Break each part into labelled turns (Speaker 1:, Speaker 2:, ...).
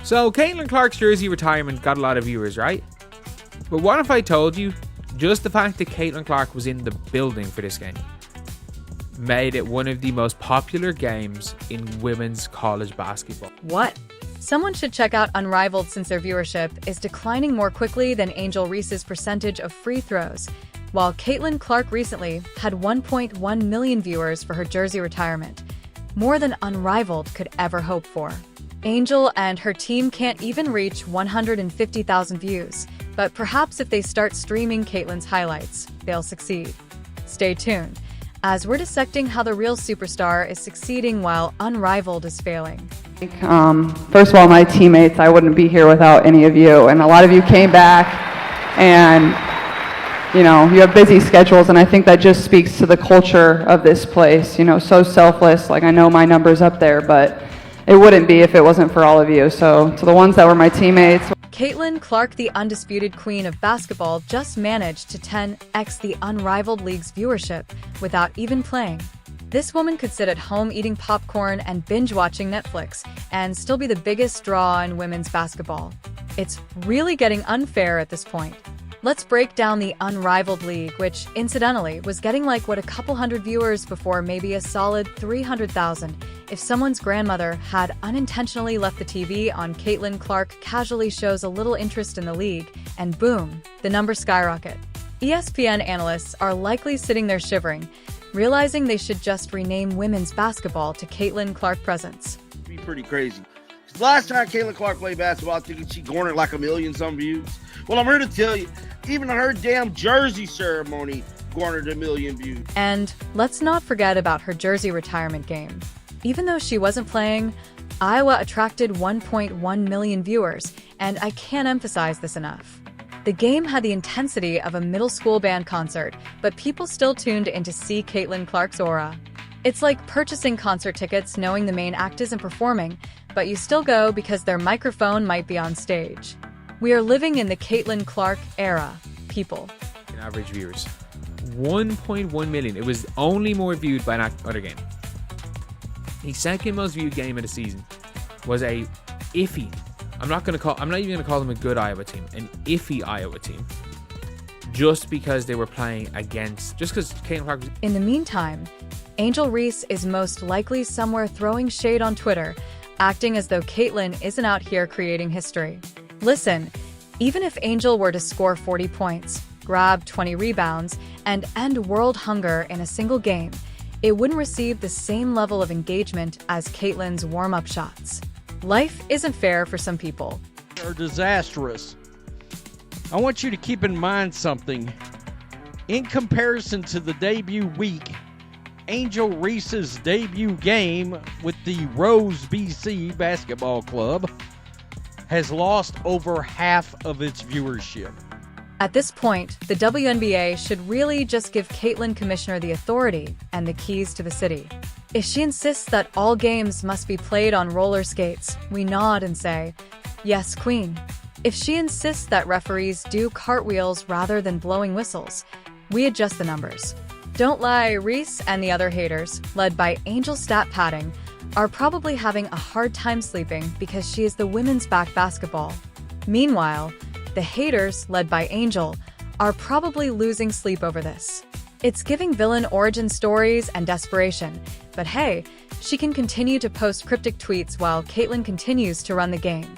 Speaker 1: So Caitlin Clark's jersey retirement got a lot of viewers, right? But what if I told you just the fact that Caitlin Clark was in the building for this game made it one of the most popular games in women's college basketball?
Speaker 2: What? Someone should check out Unrivaled since their viewership is declining more quickly than Angel Reese's percentage of free throws, while Caitlin Clark recently had 1.1 million viewers for her jersey retirement, more than Unrivaled could ever hope for. Angel and her team can't even reach 150,000 views, but perhaps if they start streaming Caitlin's highlights, they'll succeed. Stay tuned, as we're dissecting how the real superstar is succeeding while Unrivaled is failing.
Speaker 3: First of all, my teammates, I wouldn't be here without any of you, and a lot of you came back, and you have busy schedules, and I think that just speaks to the culture of this place, so selfless. Like, I know my number's up there, but it wouldn't be if it wasn't for all of you. So to the ones that were my teammates.
Speaker 2: Caitlin Clark, the undisputed queen of basketball, just managed to 10x the Unrivaled League's viewership without even playing. This woman could sit at home eating popcorn and binge-watching Netflix and still be the biggest draw in women's basketball. It's really getting unfair at this point. Let's break down the Unrivaled League, which, incidentally, was getting like what a couple hundred viewers before maybe a solid 300,000 if someone's grandmother had unintentionally left the TV on. Caitlin Clark casually shows a little interest in the league, and boom, the numbers skyrocket. ESPN analysts are likely sitting there shivering, realizing they should just rename women's basketball to Caitlin Clark Presents.
Speaker 4: Be pretty crazy. Last time Caitlin Clark played basketball, I think she garnered like 1 million some views. Well, I'm here to tell you, even her damn jersey ceremony garnered 1 million views.
Speaker 2: And let's not forget about her jersey retirement game. Even though she wasn't playing, Iowa attracted 1.1 million viewers, and I can't emphasize this enough. The game had the intensity of a middle school band concert, but people still tuned in to see Caitlin Clark's aura. It's like purchasing concert tickets knowing the main act isn't performing, but you still go because their microphone might be on stage. We are living in the Caitlin Clark era, people.
Speaker 1: Average viewers. 1.1 million. It was only more viewed by an other game. The second most viewed game of the season was a iffy. I'm not even going to call them a good Iowa team. An iffy Iowa team. Just because they were playing against. Just because Caitlin Clark was.
Speaker 2: In the meantime, Angel Reese is most likely somewhere throwing shade on Twitter, acting as though Caitlin isn't out here creating history. Listen, even if Angel were to score 40 points, grab 20 rebounds, and end world hunger in a single game, it wouldn't receive the same level of engagement as Caitlin's warm-up shots. Life isn't fair for some people.
Speaker 5: Are disastrous. I want you to keep in mind something. In comparison to the debut week, Angel Reese's debut game with the Rose BC Basketball Club has lost over half of its viewership.
Speaker 2: At this point, the WNBA should really just give Caitlin Commissioner the authority and the keys to the city. If she insists that all games must be played on roller skates, we nod and say, "Yes, Queen." If she insists that referees do cartwheels rather than blowing whistles, we adjust the numbers. Don't lie, Reese and the other haters, led by Angel Stat Padding, are probably having a hard time sleeping because she is the women's back basketball. Meanwhile, the haters, led by Angel, are probably losing sleep over this. It's giving villain origin stories and desperation, but hey, she can continue to post cryptic tweets while Caitlin continues to run the game.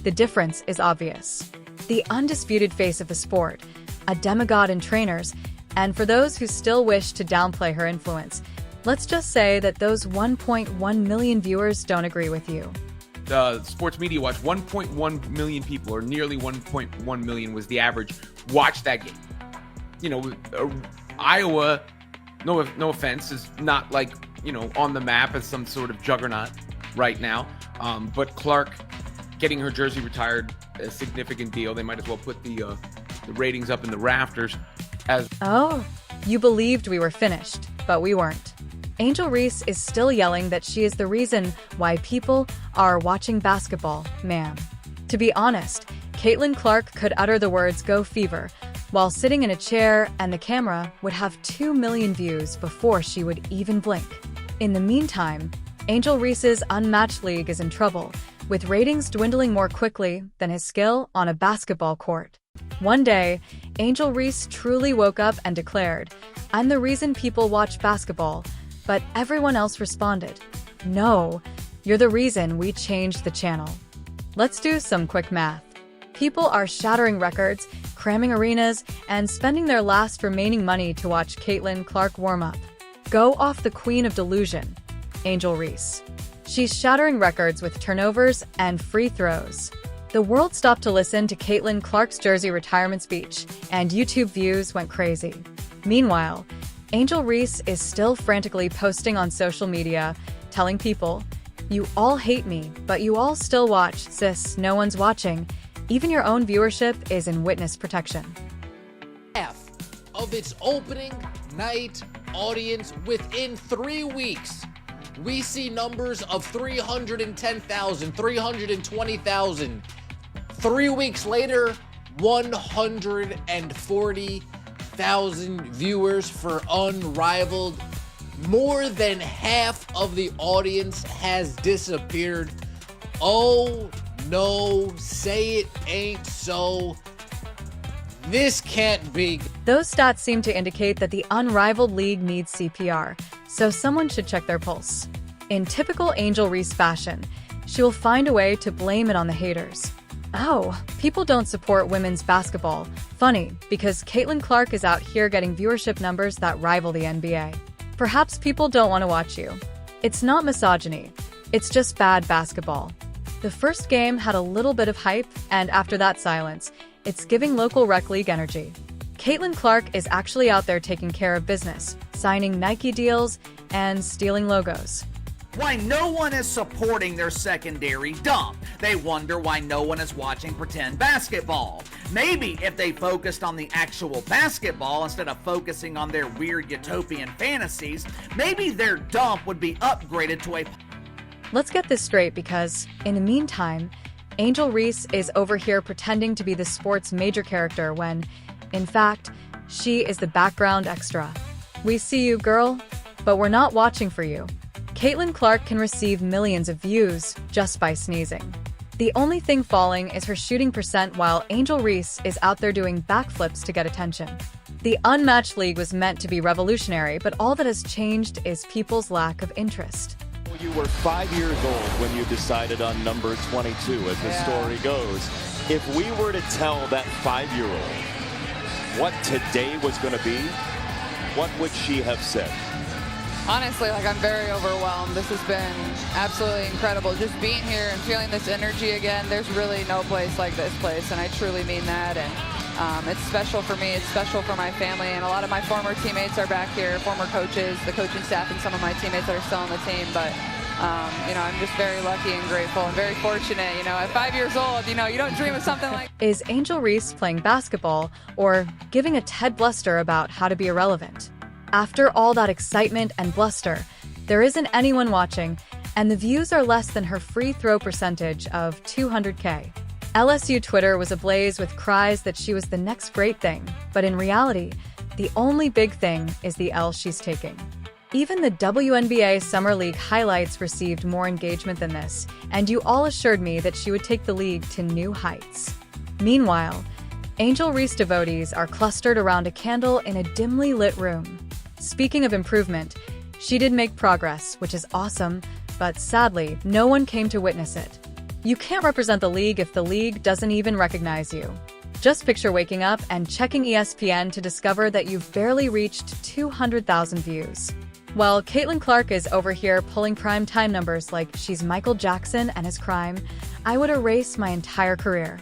Speaker 2: The difference is obvious. The undisputed face of the sport, a demigod in trainers, and for those who still wish to downplay her influence, let's just say that those 1.1 million viewers don't agree with you.
Speaker 1: Sports Media Watch, 1.1 million people, or nearly 1.1 million was the average, watched that game. Iowa, no offense, is not like, on the map as some sort of juggernaut right now. But Clark getting her jersey retired, a significant deal. They might as well put the ratings up in the rafters.
Speaker 2: Oh, you believed we were finished, but we weren't. Angel Reese is still yelling that she is the reason why people are watching basketball, ma'am. To be honest, Caitlin Clark could utter the words "Go Fever" while sitting in a chair, and the camera would have 2 million views before she would even blink. In the meantime, Angel Reese's Unmatched League is in trouble, with ratings dwindling more quickly than his skill on a basketball court. One day, Angel Reese truly woke up and declared, "I'm the reason people watch basketball," but everyone else responded, "No, you're the reason we changed the channel." Let's do some quick math. People are shattering records, cramming arenas, and spending their last remaining money to watch Caitlin Clark warm up. Go off the queen of delusion, Angel Reese. She's shattering records with turnovers and free throws. The world stopped to listen to Caitlin Clark's jersey retirement speech, and YouTube views went crazy. Meanwhile, Angel Reese is still frantically posting on social media, telling people, "You all hate me, but you all still watch, sis, no one's watching." Even your own viewership is in witness protection.
Speaker 6: Half of its opening night audience within 3 weeks. We see numbers of 310,000, 320,000. 3 weeks later, 140,000 viewers for Unrivaled. More than half of the audience has disappeared. Oh no, say it ain't so. This can't be.
Speaker 2: Those stats seem to indicate that the Unrivaled League needs CPR, so someone should check their pulse. In typical Angel Reese fashion, she will find a way to blame it on the haters. Oh, people don't support women's basketball. Funny, because Caitlin Clark is out here getting viewership numbers that rival the NBA. Perhaps people don't want to watch you. It's not misogyny, it's just bad basketball. The first game had a little bit of hype, and after that silence, it's giving local rec league energy. Caitlin Clark is actually out there taking care of business, signing Nike deals and stealing logos.
Speaker 7: Why no one is supporting their secondary dump. They wonder why no one is watching pretend basketball. Maybe if they focused on the actual basketball instead of focusing on their weird utopian fantasies, maybe their dump would be upgraded to a...
Speaker 2: Let's get this straight because, in the meantime, Angel Reese is over here pretending to be the sport's major character when, in fact, she is the background extra. We see you, girl, but we're not watching for you. Caitlin Clark can receive millions of views just by sneezing. The only thing falling is her shooting percent while Angel Reese is out there doing backflips to get attention. The Unmatched League was meant to be revolutionary, but all that has changed is people's lack of interest.
Speaker 8: You were 5 years old when you decided on number 22, as the story goes. If we were to tell that 5-year-old what today was going to be, what would she have said?
Speaker 9: Honestly, I'm very overwhelmed. This has been absolutely incredible. Just being here and feeling this energy again, there's really no place like this place, and I truly mean that. And it's special for me, it's special for my family, and a lot of my former teammates are back here, former coaches, the coaching staff, and some of my teammates that are still on the team. But, I'm just very lucky and grateful and very fortunate. At 5 years old, you don't dream of something like...
Speaker 2: Is Angel Reese playing basketball or giving a TED bluster about how to be irrelevant? After all that excitement and bluster, there isn't anyone watching, and the views are less than her free throw percentage of 200K. LSU Twitter was ablaze with cries that she was the next great thing, but in reality, the only big thing is the L she's taking. Even the WNBA Summer League highlights received more engagement than this, and you all assured me that she would take the league to new heights. Meanwhile, Angel Reese devotees are clustered around a candle in a dimly lit room. Speaking of improvement, she did make progress, which is awesome, but sadly, no one came to witness it. You can't represent the league if the league doesn't even recognize you. Just picture waking up and checking ESPN to discover that you've barely reached 200,000 views. While Caitlin Clark is over here pulling prime time numbers like she's Michael Jackson and his crime, I would erase my entire career.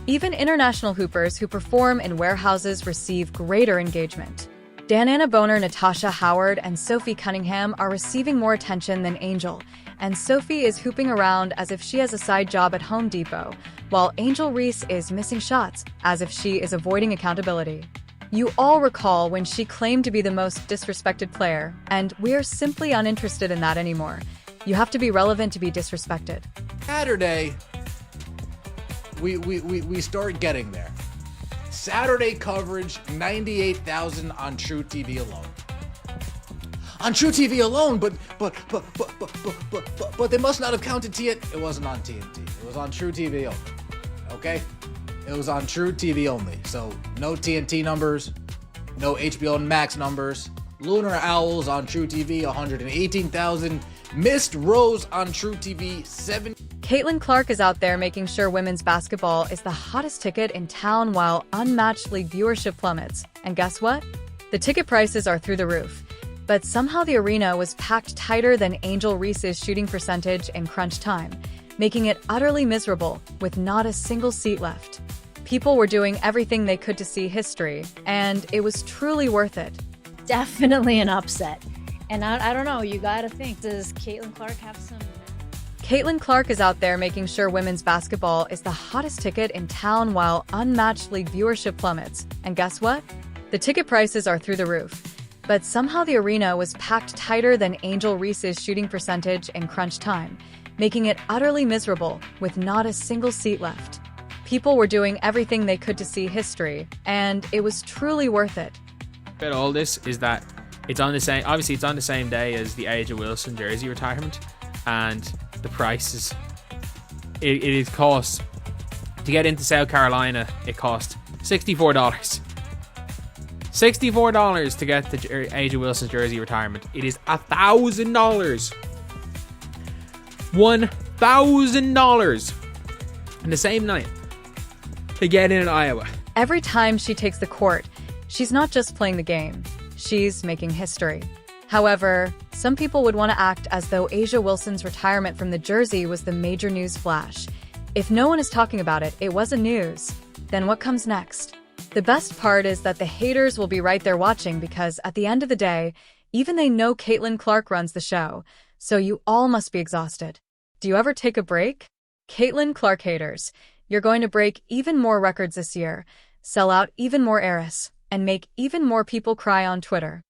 Speaker 2: Even international hoopers who perform in warehouses receive greater engagement. Dananna Boner, Natasha Howard, and Sophie Cunningham are receiving more attention than Angel, and Sophie is hooping around as if she has a side job at Home Depot, while Angel Reese is missing shots as if she is avoiding accountability. You all recall when she claimed to be the most disrespected player, and we're simply uninterested in that anymore. You have to be relevant to be disrespected.
Speaker 6: Saturday, we start getting there. Saturday coverage, 98,000 on True TV alone. On True TV alone, but they must not have counted TNT. It wasn't on TNT. It was on True TV only. Okay? It was on True TV only. So no TNT numbers, no HBO Max numbers. Lunar Owls on True TV, 118,000. Missed Rose on True TV, 7.
Speaker 2: Caitlin Clark is out there making sure women's basketball is the hottest ticket in town while unmatched league viewership plummets. And guess what? The ticket prices are through the roof. But somehow the arena was packed tighter than Angel Reese's shooting percentage in crunch time, making it utterly miserable with not a single seat left. People were doing everything they could to see history, and it was truly worth it.
Speaker 10: Definitely an upset. And I don't know, you gotta think, does Caitlin Clark have some...
Speaker 2: Caitlin Clark is out there making sure women's basketball is the hottest ticket in town while unmatched league viewership plummets. And guess what? The ticket prices are through the roof. But somehow the arena was packed tighter than Angel Reese's shooting percentage in crunch time, making it utterly miserable with not a single seat left. People were doing everything they could to see history, and it was truly worth it.
Speaker 11: About all this is that it's on the same day as the Angel Wilson jersey retirement, and the prices it is cost to get into South Carolina. It cost $64. $64 to get the Angel Wilson jersey retirement. It is $1,000. $1,000 in the same night to get in Iowa.
Speaker 2: Every time she takes the court, she's not just playing the game, she's making history. However, some people would want to act as though A'ja Wilson's retirement from the jersey was the major news flash. If no one is talking about it, it wasn't news. Then what comes next? The best part is that the haters will be right there watching because at the end of the day, even they know Caitlin Clark runs the show, so you all must be exhausted. Do you ever take a break? Caitlin Clark haters, you're going to break even more records this year, sell out even more heiress, and make even more people cry on Twitter.